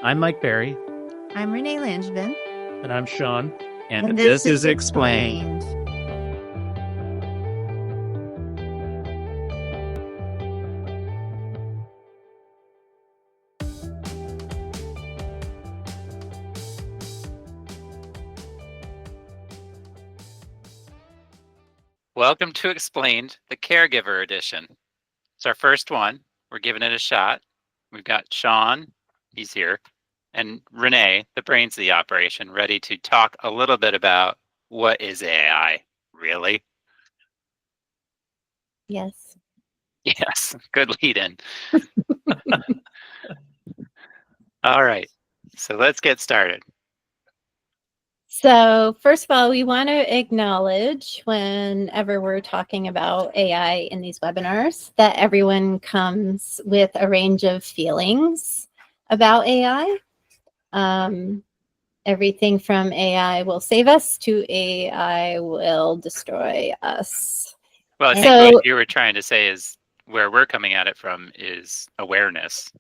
I'm Mike Berry. I'm Renee Langevin. And I'm Shaun. And this is explAInED. Welcome to explAInED, the Caregiver Edition. It's our first one. We're giving it a shot. We've got Shaun, he's here, and Renee, the brains of the operation, ready to talk a little bit about what is AI, really? Yes. Yes, good lead in. All right, so let's get started. So first of all, we want to acknowledge whenever we're talking about AI in these webinars that everyone comes with a range of feelings about AI. Everything from AI will save us to AI will destroy us. Well, I think what you were trying to say is where we're coming at it from is awareness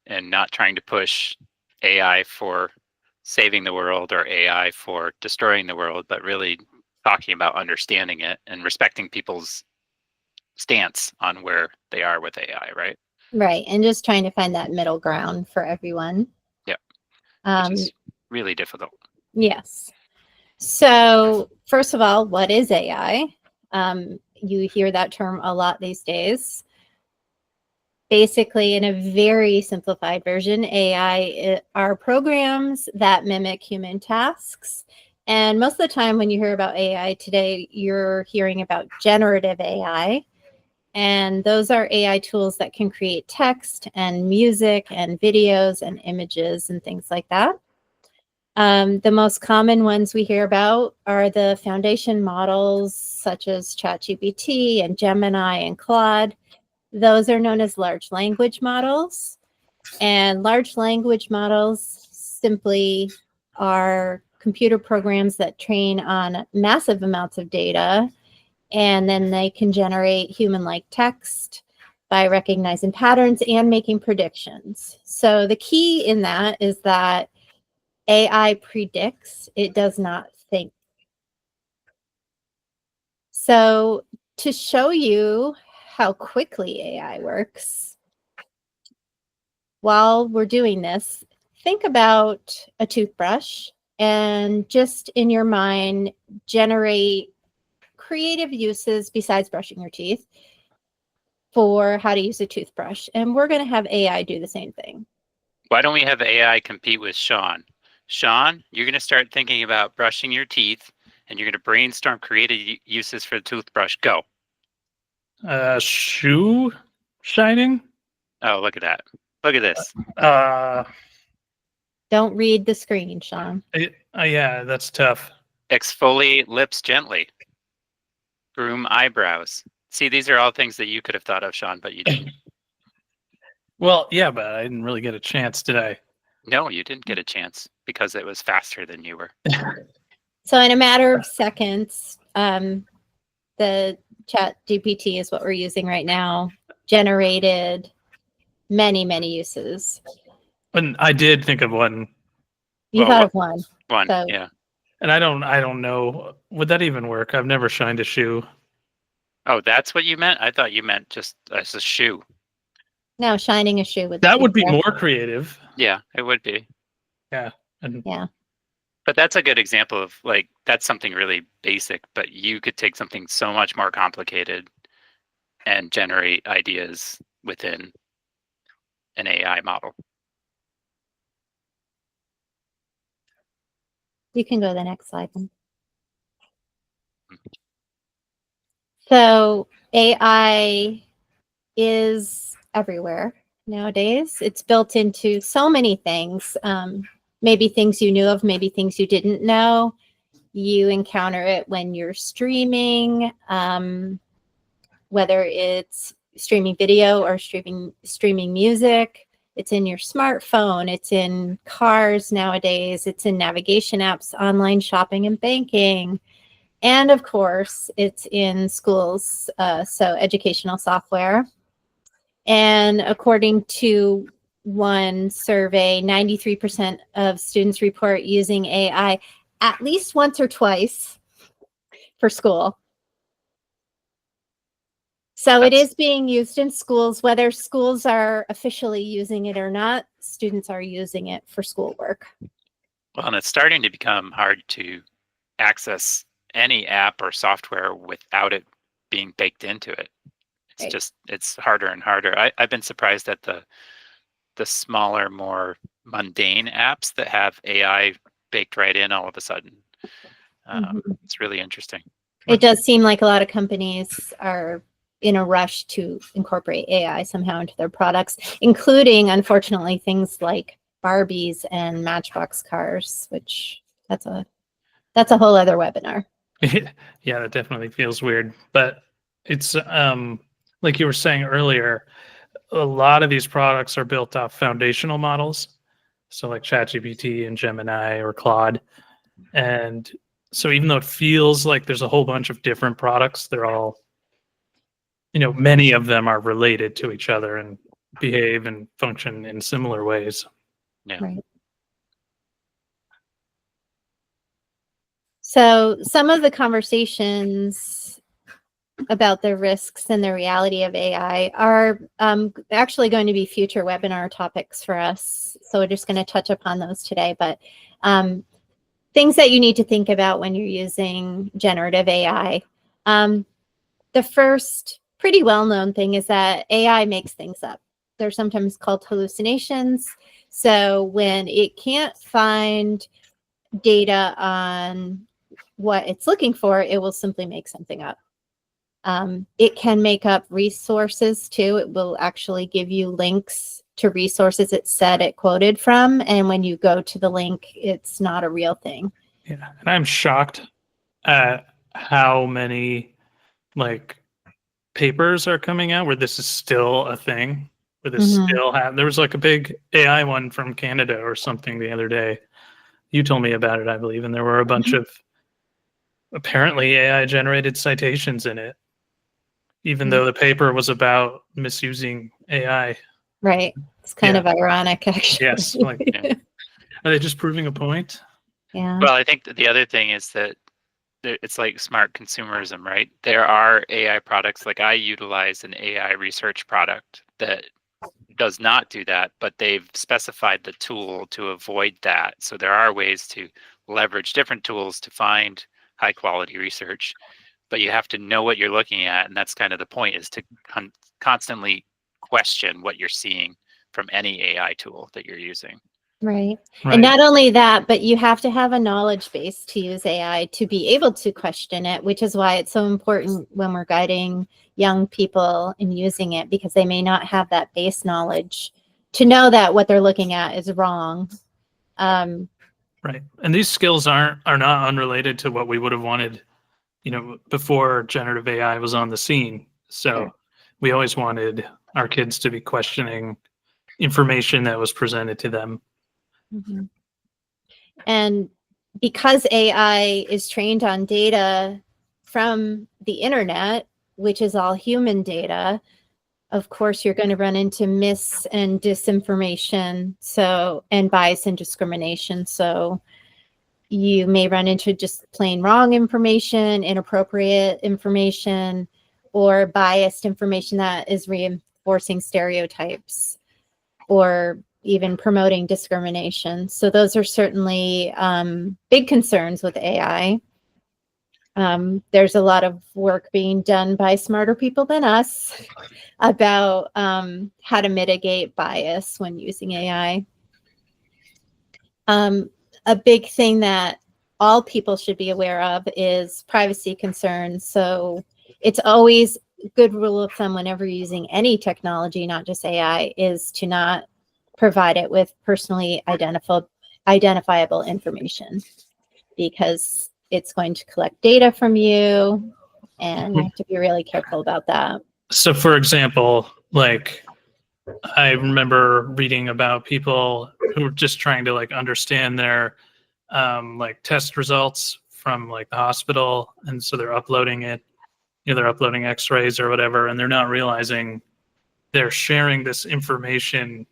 and not trying to push AI for saving the world or AI for destroying the world, but really talking about understanding it and respecting people's stance on where they are with AI, right? Right, and just trying to find that middle ground for everyone. Yeah, which is really difficult. Yes. So first of all, what is AI? You hear that term a lot these days. Basically, in a very simplified version, AI are programs that mimic human tasks. And most of the time when you hear about AI today, you're hearing about generative AI. And those are AI tools that can create text and music and videos and images and things like that. The most common ones we hear about are the foundation models such as ChatGPT and Gemini and Claude. Those are known as large language models. And large language models simply are computer programs that train on massive amounts of data, and then they can generate human-like text by recognizing patterns and making predictions. So the key in that is that AI predicts, it does not think. So to show you how quickly AI works, while we're doing this, think about a toothbrush and just in your mind, generate creative uses besides brushing your teeth for how to use a toothbrush. And we're going to have AI do the same thing. Why don't we have AI compete with Shaun? Shaun, you're going to start thinking about brushing your teeth and you're going to brainstorm creative uses for the toothbrush. Go. Shoe shining? Oh, look at that. Look at this. Don't read the screen, Shaun. Yeah, that's tough. Exfoliate lips gently. Groom eyebrows. See, these are all things that you could have thought of, Shaun, but you didn't. Well, yeah, but I didn't really get a chance, did I? No, you didn't get a chance because it was faster than you were. So in a matter of seconds, the ChatGPT is what we're using right now, generated many, many uses. And I did think of one. You thought of one. One, so. Yeah. And I don't know. Would that even work? I've never shined a shoe. Oh, that's what you meant? I thought you meant just as a shoe. No, shining a shoe with that would be more creative. Yeah, it would be. Yeah. Yeah. But that's a good example of like, that's something really basic, but you could take something so much more complicated and generate ideas within an AI model. You can go to the next slide. So AI is everywhere nowadays. It's built into so many things. Maybe things you knew of, maybe things you didn't know. You encounter it when you're streaming, whether it's streaming video or streaming music. It's in your smartphone. It's in cars nowadays. It's in navigation apps, online shopping and banking. And of course, it's in schools, so educational software. And according to one survey, 93% of students report using AI at least once or twice for school. So it is being used in schools, whether schools are officially using it or not, students are using it for schoolwork. Well, and it's starting to become hard to access any app or software without it being baked into it. It's Right. just, it's harder and harder. I've been surprised at the smaller, more mundane apps that have AI baked right in all of a sudden. It's really interesting. It does seem like a lot of companies are in a rush to incorporate AI somehow into their products, including, unfortunately, things like Barbies and Matchbox cars, which that's a whole other webinar. Yeah, that definitely feels weird. But it's like you were saying earlier, a lot of these products are built off foundational models. So like ChatGPT and Gemini or Claude. And so even though it feels like there's a whole bunch of different products, they're all, many of them are related to each other and behave and function in similar ways. Yeah. Right. So some of the conversations about the risks and the reality of AI are actually going to be future webinar topics for us. So we're just going to touch upon those today, but things that you need to think about when you're using generative AI. The first pretty well-known thing is that AI makes things up. They're sometimes called hallucinations. So when it can't find data on what it's looking for, it will simply make something up. It can make up resources too. It will actually give you links to resources it said it quoted from. And when you go to the link, it's not a real thing. Yeah. And I'm shocked at how many papers are coming out where this is still a thing, where this still there was like a big AI one from Canada or something the other day. You told me about it, I believe. And there were a bunch of apparently AI generated citations in it, even though the paper was about misusing AI. Right. It's kind of ironic, actually. Yes. Are they just proving a point? Yeah. Well, I think that the other thing is that it's like smart consumerism, right? There are AI products, like I utilize an AI research product that does not do that, but they've specified the tool to avoid that. So there are ways to leverage different tools to find high quality research, but you have to know what you're looking at. And that's kind of the point, is to constantly question what you're seeing from any AI tool that you're using. Right. And not only that, but you have to have a knowledge base to use AI to be able to question it, which is why it's so important when we're guiding young people in using it, because they may not have that base knowledge to know that what they're looking at is wrong. Right. And these skills are not unrelated to what we would have wanted, before generative AI was on the scene. So we always wanted our kids to be questioning information that was presented to them. And because AI is trained on data from the internet, which is all human data, of course, you're going to run into mis and disinformation, and bias and discrimination. So you may run into just plain wrong information, inappropriate information, or biased information that is reinforcing stereotypes or even promoting discrimination. So those are certainly big concerns with AI. There's a lot of work being done by smarter people than us about how to mitigate bias when using AI. A big thing that all people should be aware of is privacy concerns. So it's always a good rule of thumb whenever you're using any technology, not just AI, is to not provide it with personally identifiable information, because it's going to collect data from you, and you have to be really careful about that. So for example, I remember reading about people who were just trying to understand their test results from the hospital, and so they're uploading it, they're uploading x-rays or whatever, and they're not realizing they're sharing this information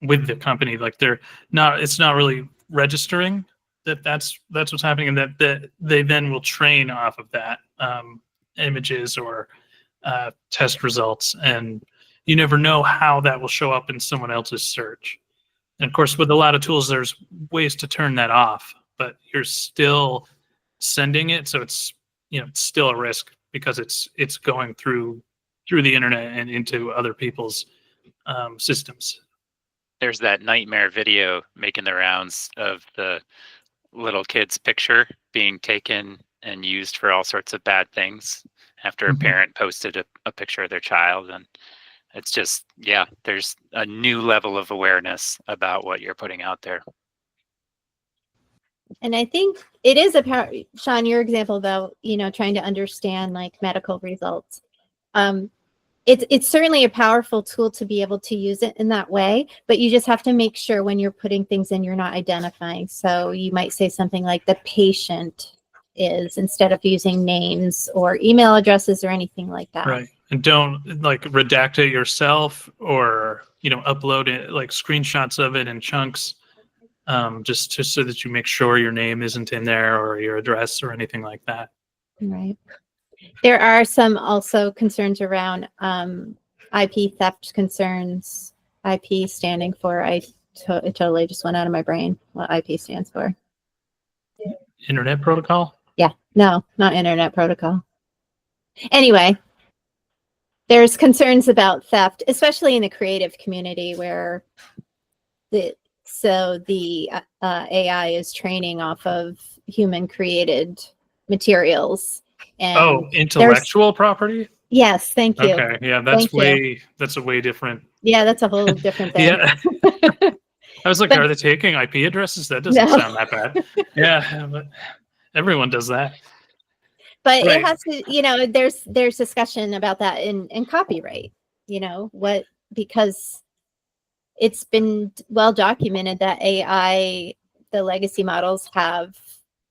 with the company. Like it's not really registering that's what's happening, and that they then will train off of that images or test results, and you never know how that will show up in someone else's search. And of course, with a lot of tools, there's ways to turn that off, but you're still sending it, so it's it's still a risk because it's going through the internet and into other people's systems. There's that nightmare video making the rounds of the little kid's picture being taken and used for all sorts of bad things after a parent posted a picture of their child. And it's just, there's a new level of awareness about what you're putting out there. And I think it is Shaun, your example about, trying to understand like medical results. It's certainly a powerful tool to be able to use it in that way, but you just have to make sure when you're putting things in, you're not identifying. So you might say something like the patient is, instead of using names or email addresses or anything like that. Right. And don't like redact it yourself or, upload it, like screenshots of it in chunks, just so that you make sure your name isn't in there or your address or anything like that. Right. There are some also concerns around IP theft concerns. IP standing for, it totally just went out of my brain what IP stands for. Internet protocol? Yeah, no, not internet protocol. Anyway, there's concerns about theft, especially in the creative community where the AI is training off of human created materials. And intellectual property? Yes, thank you. Okay, yeah, that's a way different. Yeah, that's a whole different thing. Yeah. I was like, are they taking IP addresses? That doesn't sound that bad. Yeah, but everyone does that. But right. It has to, there's discussion about that in copyright, because it's been well documented that AI, the legacy models have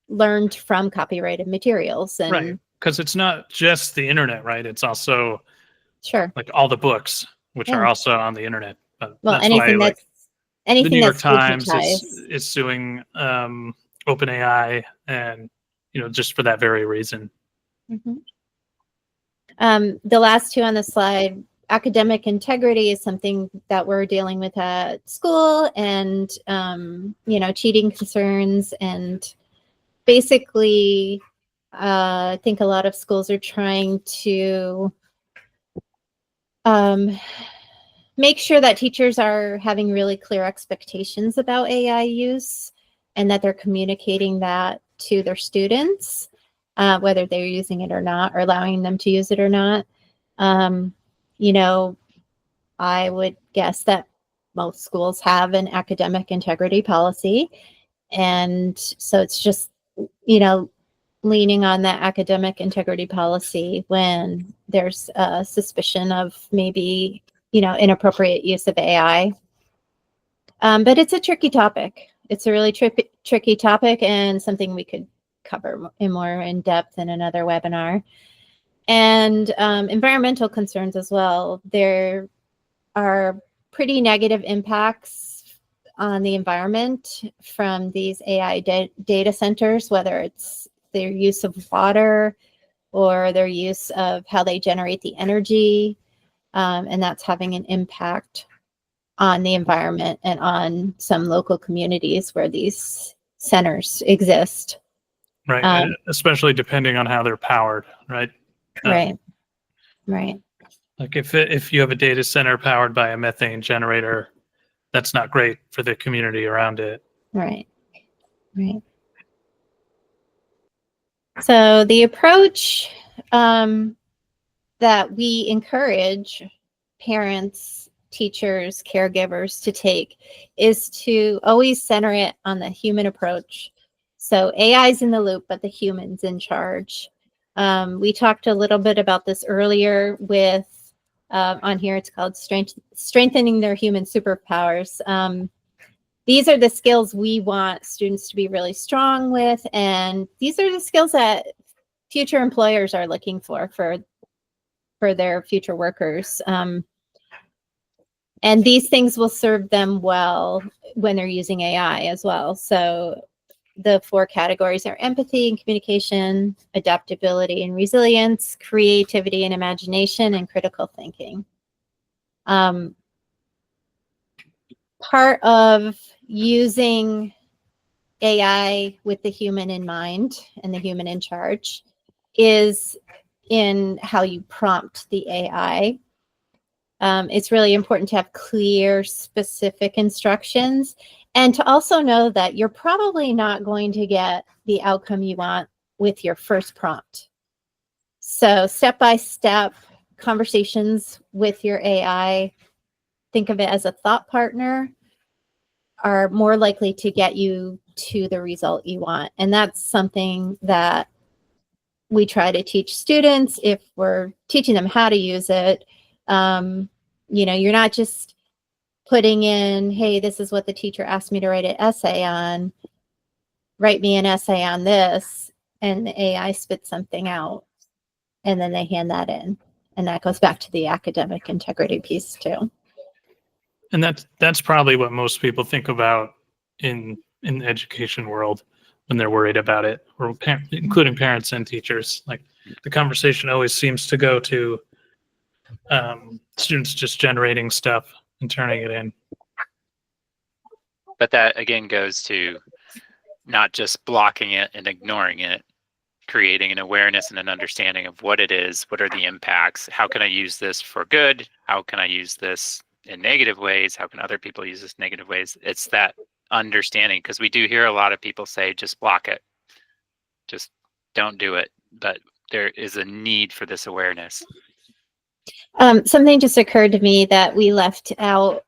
learned from copyrighted materials. And right. Because it's not just the internet, right? It's also like all the books, which are also on the internet. But well, anything the New York Times is suing OpenAI, and just for that very reason. Mm-hmm. The last two on the slide, academic integrity is something that we're dealing with at school, and cheating concerns, and basically I think a lot of schools are trying to make sure that teachers are having really clear expectations about AI use, and that they're communicating that to their students, whether they're using it or not, or allowing them to use it or not. I would guess that most schools have an academic integrity policy. And so it's just, leaning on that academic integrity policy when there's a suspicion of maybe, inappropriate use of AI. But it's a tricky topic. It's a really tricky topic, and something we could cover more in depth in another webinar. And environmental concerns as well. There are pretty negative impacts on the environment from these AI data centers, whether it's their use of water or their use of how they generate the energy. And that's having an impact on the environment and on some local communities where these centers exist. Right, especially depending on how they're powered, right? Right. Like if you have a data center powered by a methane generator, that's not great for the community around it. Right. So the approach that we encourage parents, teachers, caregivers to take is to always center it on the human approach. So AI is in the loop, but the human's in charge. We talked a little bit about this earlier with, on here, it's called strengthening their human superpowers. These are the skills we want students to be really strong with, and these are the skills that future employers are looking for their future workers. And these things will serve them well when they're using AI as well. So the 4 categories are empathy and communication, adaptability and resilience, creativity and imagination, and critical thinking. Part of using AI with the human in mind and the human in charge is in how you prompt the AI. It's really important to have clear, specific instructions, and to also know that you're probably not going to get the outcome you want with your first prompt. So step-by-step conversations with your AI, think of it as a thought partner, are more likely to get you to the result you want. And that's something that we try to teach students if we're teaching them how to use it. You're not just putting in, hey, this is what the teacher asked me to write an essay on. Write me an essay on this, and the AI spits something out, and then they hand that in. And that goes back to the academic integrity piece too. And that's probably what most people think about in the education world when they're worried about it, or including parents and teachers. Like, the conversation always seems to go to students just generating stuff and turning it in. But that again goes to not just blocking it and ignoring it, creating an awareness and an understanding of what it is, what are the impacts, how can I use this for good, how can I use this in negative ways, how can other people use this in negative ways. It's that understanding, because we do hear a lot of people say, just block it, just don't do it. But there is a need for this awareness. Something just occurred to me that we left out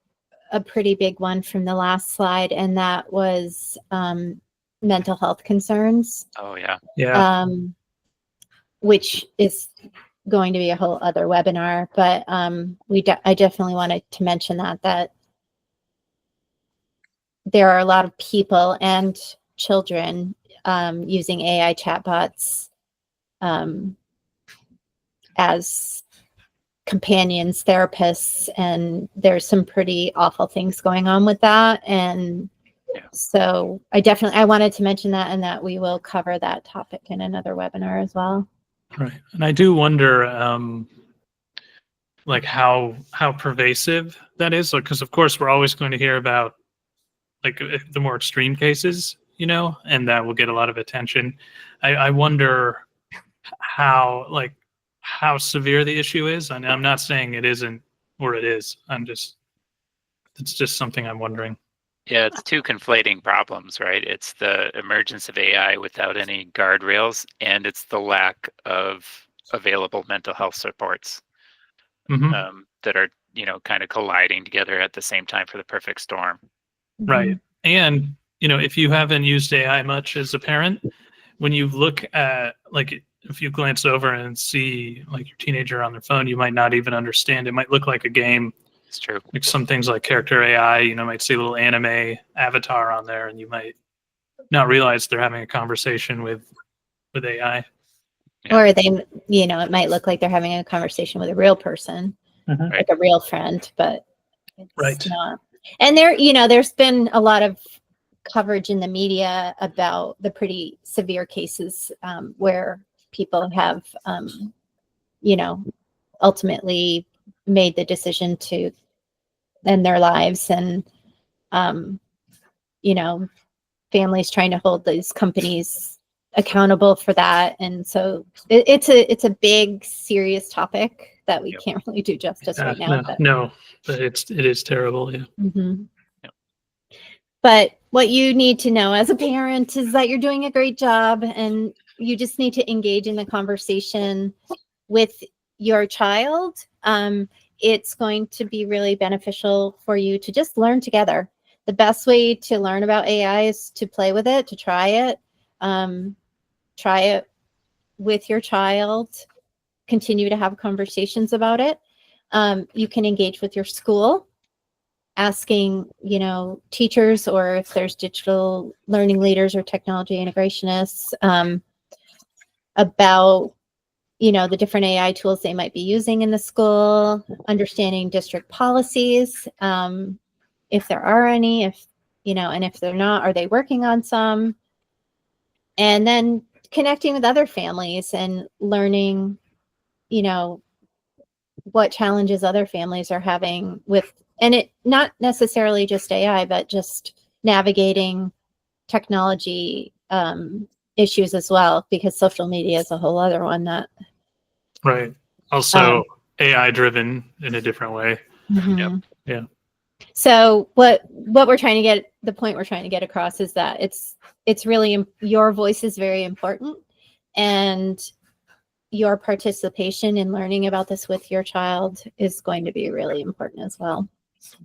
a pretty big one from the last slide, and that was mental health concerns. Oh, yeah. Yeah. Which is going to be a whole other webinar, but I definitely wanted to mention that there are a lot of people and children using AI chatbots as companions, therapists, and there's some pretty awful things going on with that. And so I wanted to mention that, and that we will cover that topic in another webinar as well. Right. And I do wonder like how pervasive that is, because of course we're always going to hear about like the more extreme cases, and that will get a lot of attention. I wonder how severe the issue is. And I'm not saying it isn't, or it is. It's just something I'm wondering. Yeah, it's 2 conflating problems, right? It's the emergence of AI without any guardrails, and it's the lack of available mental health supports that are, kind of colliding together at the same time for the perfect storm. Right. And, if you haven't used AI much as a parent, when you look at, like, if you glance over and see like your teenager on their phone, you might not even understand. It might look like a game. It's true. Like some things like character AI, might see a little anime avatar on there, and you might not realize they're having a conversation with AI. Yeah. Or they, it might look like they're having a conversation with a real person, like a real friend, but it's not. And there's been a lot of coverage in the media about the pretty severe cases where people have, ultimately made the decision to end their lives, and families trying to hold these companies accountable for that. And so it's a big, serious topic that we can't really do justice right now. But it is terrible. Yeah. But what you need to know as a parent is that you're doing a great job, and you just need to engage in the conversation with your child. It's going to be really beneficial for you to just learn together. The best way to learn about AI is to play with it, to try it. Try it with your child. Continue to have conversations about it. You can engage with your school, asking, teachers, or if there's digital learning leaders or technology integrationists, about the different AI tools they might be using in the school, understanding district policies, if there are any, and if they're not, are they working on some? And then connecting with other families and learning, what challenges other families are having with, and it not necessarily just AI, but just navigating technology issues as well, because social media is a whole other one that Right. Also AI driven in a different way. mhm. Yeah. So what we're trying to get, the point we're trying to get across is that it's really, your voice is very important, and your participation in learning about this with your child is going to be really important as well.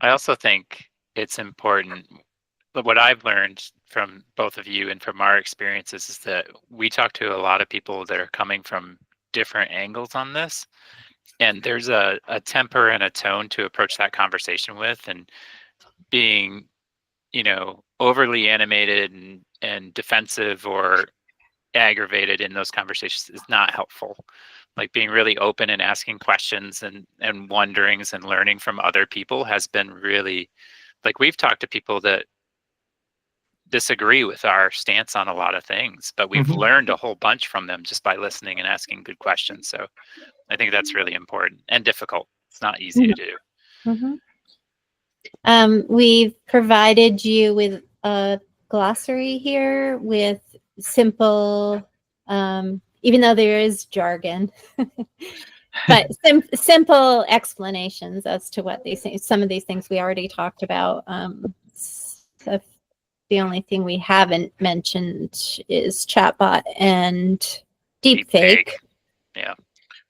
I also think it's important. But what I've learned from both of you and from our experiences is that we talk to a lot of people that are coming from different angles on this. And there's a temper and a tone to approach that conversation with, and being, overly animated and defensive or aggravated in those conversations is not helpful. Like being really open and asking questions and wonderings and learning from other people has been really, like, we've talked to people that disagree with our stance on a lot of things, but we've learned a whole bunch from them just by listening and asking good questions. So I think that's really important and difficult. It's not easy to do. Mm-hmm. We've provided you with a glossary here with simple, even though there is jargon, but simple explanations as to what these things, some of these things we already talked about. So the only thing we haven't mentioned is chatbot and deepfake. Yeah.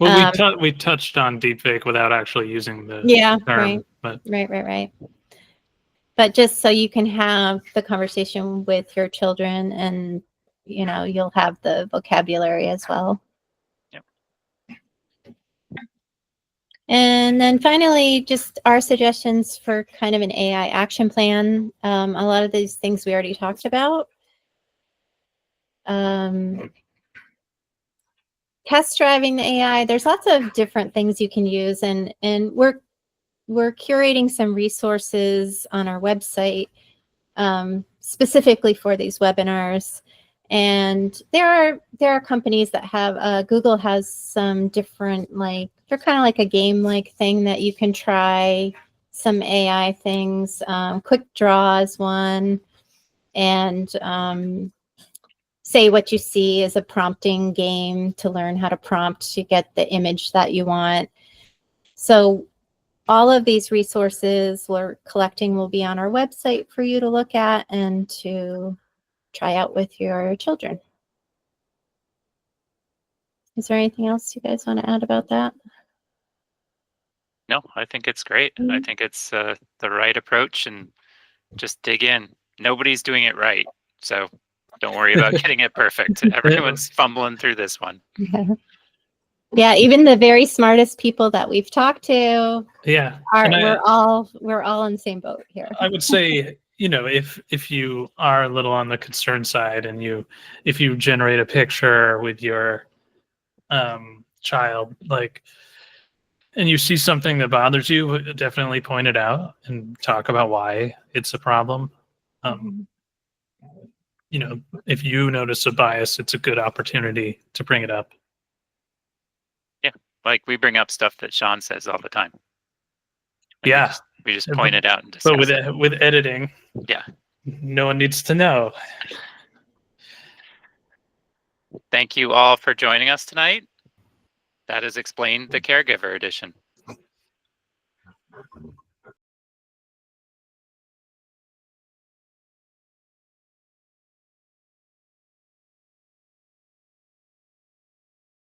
Well, we touched on deepfake without actually using the term. Right. But just so you can have the conversation with your children, and you'll have the vocabulary as well. Yep. And then finally, just our suggestions for kind of an AI action plan. A lot of these things we already talked about. Test driving the AI. There's lots of different things you can use, and we're curating some resources on our website specifically for these webinars. And there are companies that have, Google has some different, they're kind of like a game-like thing that you can try, some AI things. Quick Draw is one. And Say What You See is a prompting game to learn how to prompt to get the image that you want. So all of these resources we're collecting will be on our website for you to look at and to try out with your children. Is there anything else you guys want to add about that? No, I think it's great. I think it's the right approach, and just dig in. Nobody's doing it right, so don't worry about getting it perfect. Everyone's fumbling through this one. Yeah, even the very smartest people that we've talked to, we're all in the same boat here. I would say, if you are a little on the concern side, and if you generate a picture with your child, and you see something that bothers you, definitely point it out and talk about why it's a problem. If you notice a bias, it's a good opportunity to bring it up. Yeah, like we bring up stuff that Shaun says all the time. Yeah, we just point it out and discuss. But with editing, yeah, no one needs to know. Thank you all for joining us tonight. That is explained the Caregiver Edition.